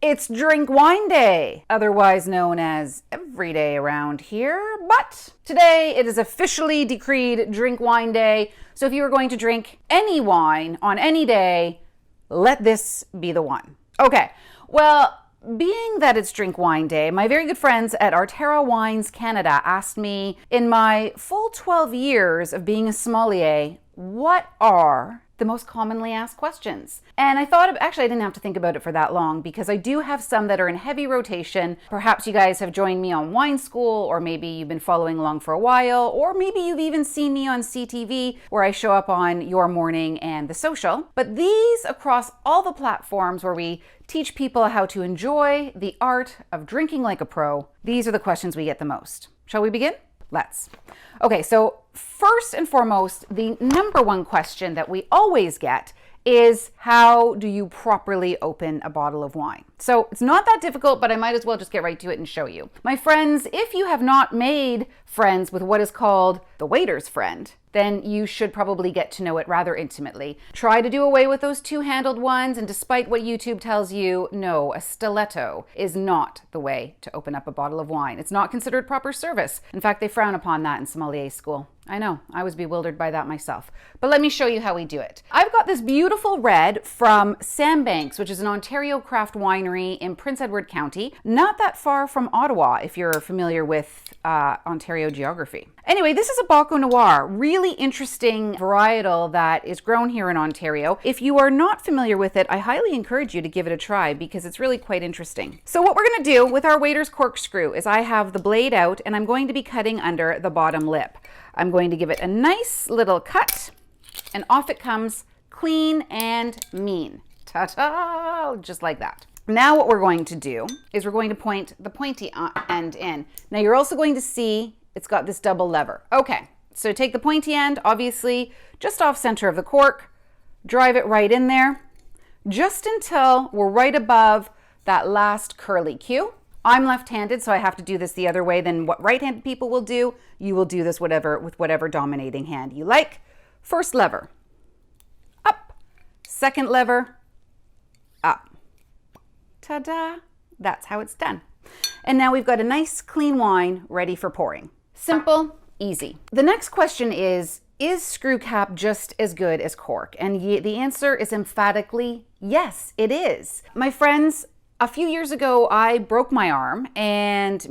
It's Drink Wine Day, otherwise known as every day around here, but today it is officially decreed Drink Wine Day, so if you are going to drink any wine on any day, let this be the one. Okay, well, being that it's Drink Wine Day, my very good friends at Arterra Wines Canada asked me, in my full 12 years of being a sommelier, what are the most commonly asked questions? And I thought, actually I didn't have to think about it for that long because I do have some that are in heavy rotation. Perhaps you guys have joined me on Wine School, or maybe you've been following along for a while, or maybe you've even seen me on CTV where I show up on Your Morning and The Social. But these across all the platforms where we teach people how to enjoy the art of drinking like a pro, these are the questions we get the most. Shall we begin? Let's. Okay, so first and foremost, the number one question that we always get is, how do you properly open a bottle of wine? So it's not that difficult, but I might as well just get right to it and show you. My friends, if you have not made friends with what is called the waiter's friend, then you should probably get to know it rather intimately. Try to do away with those two-handled ones, and despite what YouTube tells you, no, a stiletto is not the way to open up a bottle of wine. It's not considered proper service. In fact, they frown upon that in sommelier school. I know, I was bewildered by that myself. But let me show you how we do it. I've got this beautiful red from Sandbanks, which is an Ontario craft winery in Prince Edward County, not that far from Ottawa, if you're familiar with Ontario geography. Anyway, this is a Baco Noir, really interesting varietal that is grown here in Ontario. If you are not familiar with it, I highly encourage you to give it a try because it's really quite interesting. So what we're going to do with our waiter's corkscrew is I have the blade out and I'm going to be cutting under the bottom lip. I'm going to give it a nice little cut and off it comes clean and mean. Ta-ta! Just like that. Now what we're going to do is we're going to point the pointy end in. Now you're also going to see it's got this double lever. Okay, so take the pointy end, obviously just off center of the cork, drive it right in there, just until we're right above that last curly cue. I'm left-handed, so I have to do this the other way than what right-handed people will do. You will do this with whatever dominating hand you like. First lever, up. Second lever, up. Ta-da! That's how it's done. And now we've got a nice clean wine ready for pouring. Simple, easy. The next question is screw cap just as good as cork? And the answer is emphatically yes, it is. My friends, a few years ago, I broke my arm, and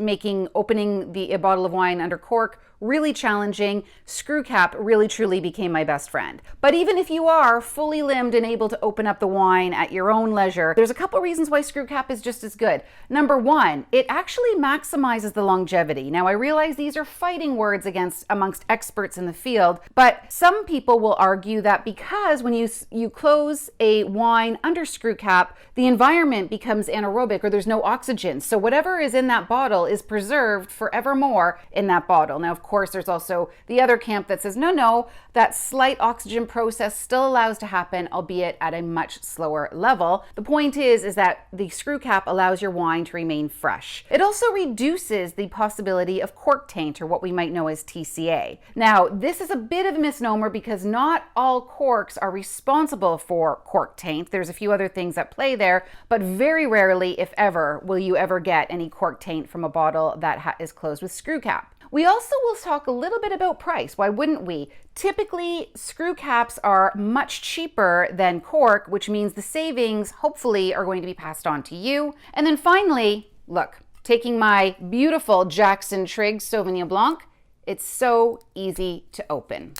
opening a bottle of wine under cork, really challenging. Screw cap really truly became my best friend. But even if you are fully limbed and able to open up the wine at your own leisure, there's a couple reasons why screw cap is just as good. Number one, it actually maximizes the longevity. Now I realize these are fighting words amongst experts in the field, but some people will argue that because when you close a wine under screw cap, the environment becomes anaerobic, or there's no oxygen. So whatever is in that bottle is preserved forevermore in that bottle. Now, of course, there's also the other camp that says, no, that slight oxygen process still allows to happen, albeit at a much slower level. The point is that the screw cap allows your wine to remain fresh. It also reduces the possibility of cork taint, or what we might know as TCA. Now, this is a bit of a misnomer because not all corks are responsible for cork taint. There's a few other things at play there, but very rarely, if ever, will you ever get any cork taint from a bottle that is closed with screw cap. We also will talk a little bit about price. Why wouldn't we? Typically, screw caps are much cheaper than cork, which means the savings hopefully are going to be passed on to you. And then finally, look, taking my beautiful Jackson-Triggs Sauvignon Blanc, it's so easy to open.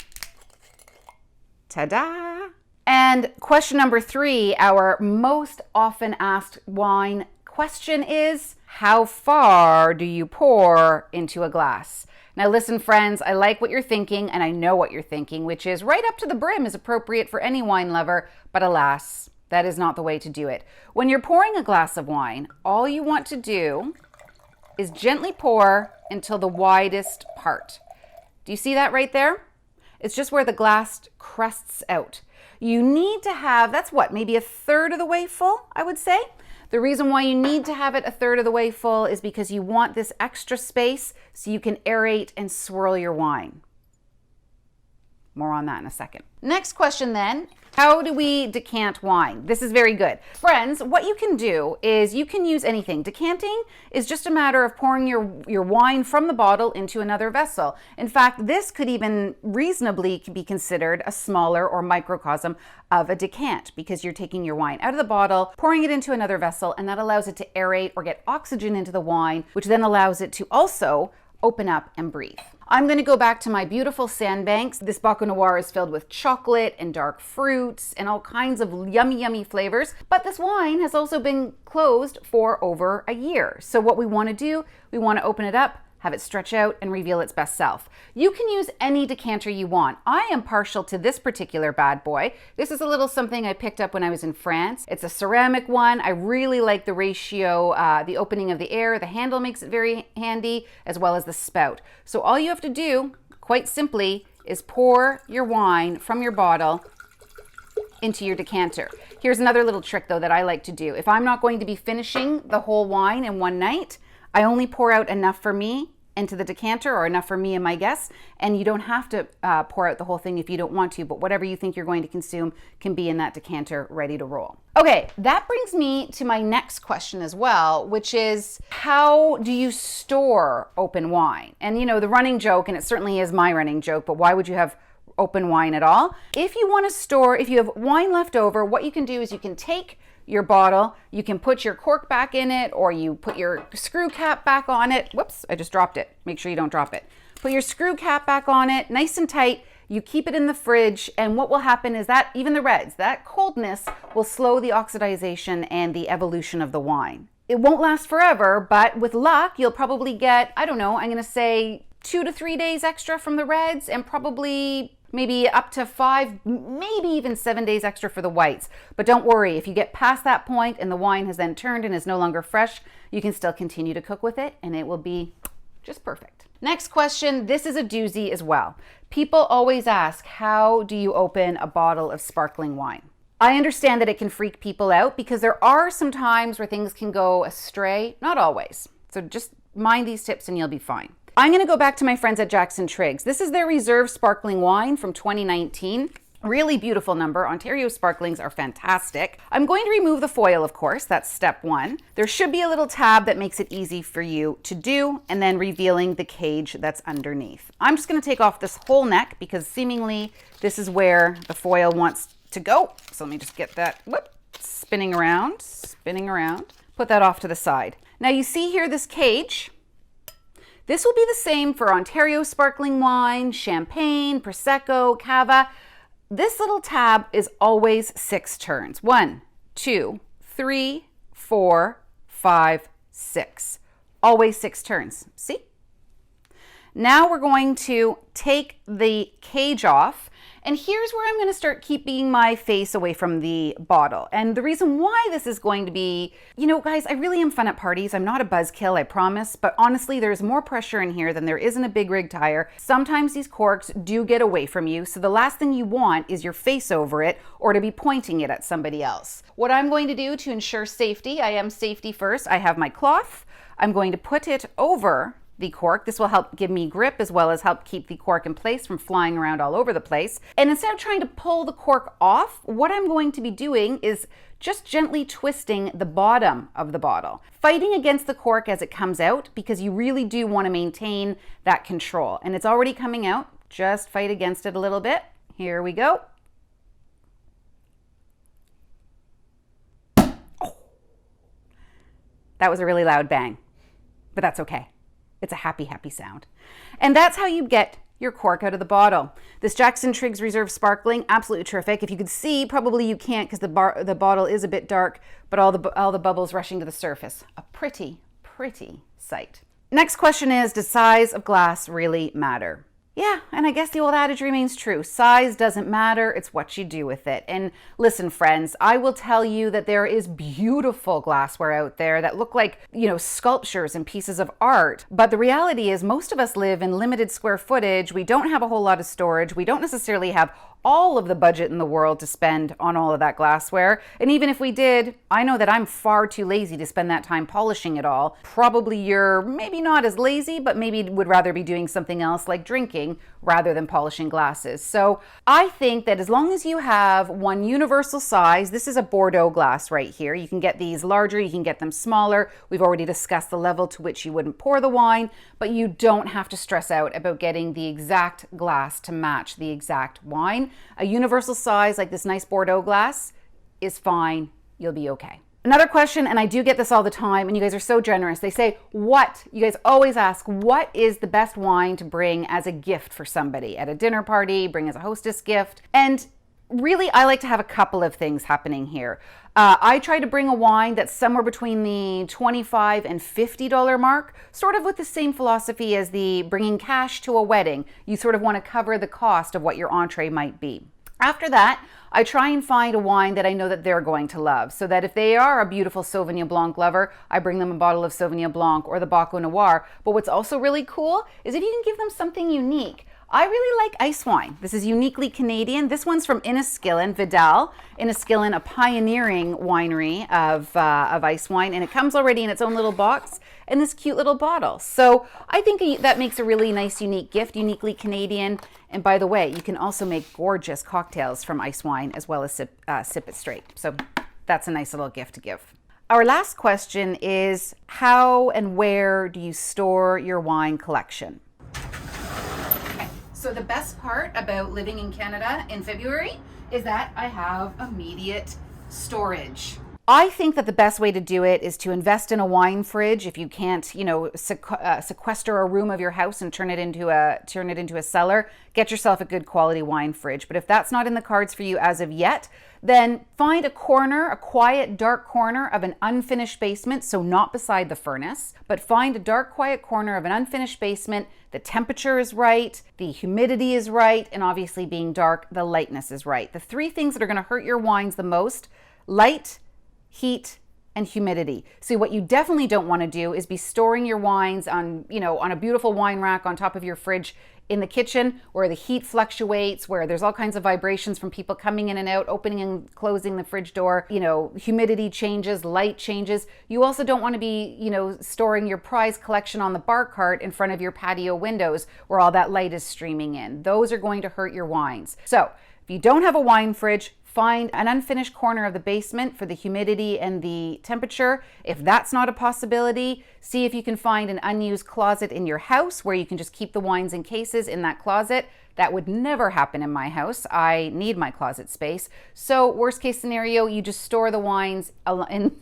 Ta-da! And question number 3, our most often asked wine question is, how far do you pour into a glass? Now listen, friends, I like what you're thinking, and I know what you're thinking, which is right up to the brim is appropriate for any wine lover, but alas, that is not the way to do it. When you're pouring a glass of wine, all you want to do is gently pour until the widest part. Do you see that right there? It's just where the glass crests out. You need to have, that's what, maybe a third of the way full, I would say. The reason why you need to have it a third of the way full is because you want this extra space so you can aerate and swirl your wine. More on that in a second. Next question then, how do we decant wine? This is very good. Friends, what you can do is you can use anything. Decanting is just a matter of pouring your wine from the bottle into another vessel. In fact, this could even reasonably be considered a smaller or microcosm of a decant, because you're taking your wine out of the bottle, pouring it into another vessel, and that allows it to aerate or get oxygen into the wine, which then allows it to also open up and breathe. I'm going to go back to my beautiful Sandbanks. This Baco Noir is filled with chocolate and dark fruits and all kinds of yummy, yummy flavors. But this wine has also been closed for over a year. So what we want to do, we want to open it up, have it stretch out and reveal its best self. You can use any decanter you want. I am partial to this particular bad boy. This is a little something I picked up when I was in France. It's a ceramic one. I really like the ratio, the opening of the air. The handle makes it very handy, as well as the spout. So all you have to do, quite simply, is pour your wine from your bottle into your decanter. Here's another little trick though that I like to do. If I'm not going to be finishing the whole wine in one night, I only pour out enough for me into the decanter, or enough for me and my guests, and you don't have to pour out the whole thing if you don't want to, but whatever you think you're going to consume can be in that decanter ready to roll. Okay, that brings me to my next question as well, which is, how do you store open wine? And you know, the running joke, and it certainly is my running joke, but why would you have open wine at all? If you want to store, if you have wine left over, what you can do is you can take your bottle, you can put your cork back in it, or you put your screw cap back on it. Whoops, I just dropped it. Make sure you don't drop it. Put your screw cap back on it, nice and tight. You keep it in the fridge, and what will happen is that even the reds, that coldness will slow the oxidization and the evolution of the wine. It won't last forever, but with luck, you'll probably get, I don't know, I'm gonna say 2 to 3 days extra from the reds, and probably maybe up to 5, maybe even 7 days extra for the whites. But don't worry, if you get past that point and the wine has then turned and is no longer fresh, you can still continue to cook with it and it will be just perfect. Next question, this is a doozy as well. People always ask, how do you open a bottle of sparkling wine? I understand that it can freak people out because there are some times where things can go astray, not always. So just mind these tips and you'll be fine. I'm going to go back to my friends at Jackson-Triggs. This is their Reserve Sparkling Wine from 2019. Really beautiful number. Ontario sparklings are fantastic. I'm going to remove the foil, of course. That's step one. There should be a little tab that makes it easy for you to do, and then revealing the cage that's underneath. I'm just going to take off this whole neck because seemingly this is where the foil wants to go. So let me just get that spinning around. Put that off to the side. Now you see here this cage. This will be the same for Ontario sparkling wine, champagne, Prosecco, Cava. This little tab is always 6 turns. 1, 2, 3, 4, 5, 6. Always 6 turns. See? Now we're going to take the cage off. And here's where I'm going to start keeping my face away from the bottle. And the reason why this is going to be, you know, guys, I really am fun at parties. I'm not a buzzkill, I promise. But honestly, there's more pressure in here than there is in a big rig tire. Sometimes these corks do get away from you. So the last thing you want is your face over it or to be pointing it at somebody else. What I'm going to do to ensure safety, I am safety first. I have my cloth. I'm going to put it over the cork. This will help give me grip as well as help keep the cork in place from flying around all over the place. And instead of trying to pull the cork off, what I'm going to be doing is just gently twisting the bottom of the bottle, fighting against the cork as it comes out because you really do want to maintain that control. And it's already coming out. Just fight against it a little bit. Here we go. Oh. That was a really loud bang, but that's okay. It's a happy, happy sound. And that's how you get your cork out of the bottle. This Jackson-Triggs Reserve Sparkling, absolutely terrific. If you could see, probably you can't because the bottle is a bit dark, but all the bubbles rushing to the surface. A pretty, pretty sight. Next question is, does size of glass really matter? Yeah, and I guess the old adage remains true. Size doesn't matter, it's what you do with it. And listen, friends, I will tell you that there is beautiful glassware out there that look like, you know, sculptures and pieces of art. But the reality is most of us live in limited square footage. We don't have a whole lot of storage. We don't necessarily have all of the budget in the world to spend on all of that glassware. And even if we did, I know that I'm far too lazy to spend that time polishing it all. Probably you're maybe not as lazy, but maybe would rather be doing something else like drinking rather than polishing glasses. So I think that as long as you have one universal size, this is a Bordeaux glass right here. You can get these larger, you can get them smaller. We've already discussed the level to which you wouldn't pour the wine, but you don't have to stress out about getting the exact glass to match the exact wine. A universal size like this nice Bordeaux glass is fine. You'll be okay. Another question, and I do get this all the time, and you guys are so generous. They say, you guys always ask, what is the best wine to bring as a gift for somebody at a dinner party, bring as a hostess gift? And really, I like to have a couple of things happening here. I try to bring a wine that's somewhere between the $25 and $50 mark, sort of with the same philosophy as the bringing cash to a wedding. You sort of want to cover the cost of what your entree might be. After that, I try and find a wine that I know that they're going to love, so that if they are a beautiful Sauvignon Blanc lover, I bring them a bottle of Sauvignon Blanc or the Baco Noir. But what's also really cool is if you can give them something unique. I really like ice wine. This is uniquely Canadian. This one's from Inniskillin, Vidal. Inniskillin, a pioneering winery of ice wine, and it comes already in its own little box and this cute little bottle. So I think that makes a really nice, unique gift, uniquely Canadian. And by the way, you can also make gorgeous cocktails from ice wine as well as sip it straight. So that's a nice little gift to give. Our last question is, how and where do you store your wine collection? So the best part about living in Canada in February is that I have immediate storage. I think that the best way to do it is to invest in a wine fridge. If you can't, sequester a room of your house and turn it into a cellar, get yourself a good quality wine fridge. But if that's not in the cards for you as of yet, then find a quiet, dark corner of an unfinished basement. So not beside the furnace, but find a dark, quiet corner of an unfinished basement. The temperature is right, the humidity is right, and obviously being dark, the lightness is right. The three things that are going to hurt your wines the most: light, heat, and humidity. So what you definitely don't want to do is be storing your wines on a beautiful wine rack on top of your fridge in the kitchen, where the heat fluctuates, where there's all kinds of vibrations from people coming in and out, opening and closing the fridge door, humidity changes, light changes. You also don't want to be, storing your prize collection on the bar cart in front of your patio windows where all that light is streaming in. Those are going to hurt your wines. So if you don't have a wine fridge, find an unfinished corner of the basement for the humidity and the temperature. If that's not a possibility, see if you can find an unused closet in your house where you can just keep the wines in cases in that closet. That would never happen in my house. I need my closet space. So worst case scenario, you just store the wines in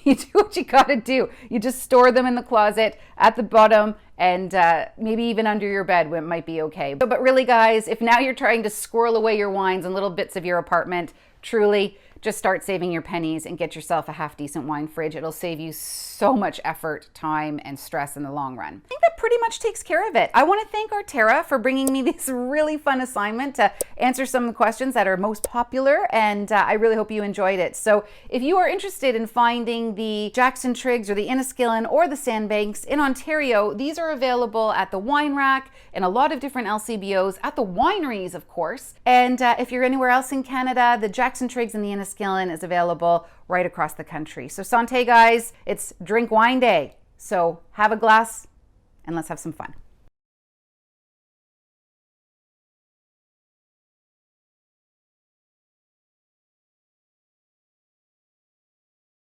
you do what you gotta do. You just store them in the closet at the bottom, and maybe even under your bed when it might be okay. But really, guys, if now you're trying to squirrel away your wines in little bits of your apartment, truly just start saving your pennies and get yourself a half decent wine fridge. It'll save you so much effort, time, and stress in the long run. I think that pretty much takes care of it. I want to thank Arterra for bringing me this really fun assignment to answer some of the questions that are most popular, and I really hope you enjoyed it. So if you are interested in finding the Jackson-Triggs or the Inniskillin or the Sandbanks in Ontario, these are available at the Wine Rack and a lot of different LCBOs, at the wineries, of course. And if you're anywhere else in Canada, the Jackson-Triggs and the Inniskillin is available right across the country. So Santé, guys, it's drink wine day. So have a glass and let's have some fun.